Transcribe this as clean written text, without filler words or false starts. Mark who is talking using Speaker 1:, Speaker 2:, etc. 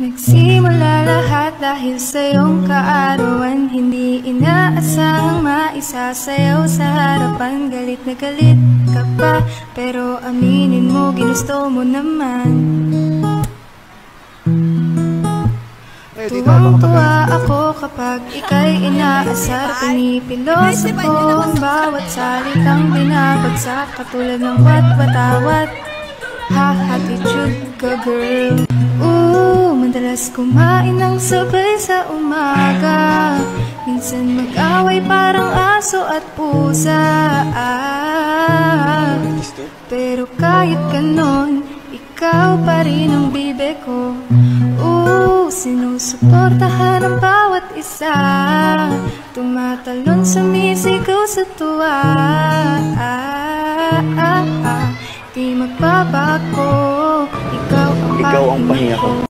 Speaker 1: Nagsimula lahat dahil sa iyong kaarawan. Hindi inaasahang maisasayaw sa harapan. Galit na galit ka pa, pero aminin mo, ginusto mo naman. Tuwang-tuwa ako kapag ika'y inaasar. Pinipilos ako ang bawat salitang binabagsak, katulad ng wat-watawat. Ha-attitude ka, girl. Madalas kumain ng sabay sa umaga. Minsan mag-away parang aso at pusa. Pero kahit ganon, ikaw pa rin ang bibe ko. Sinusuportahan ang bawat isa. Tumatalon, sumisigaw sa tuwa. Di magbabago, ikaw ang pahinga ko.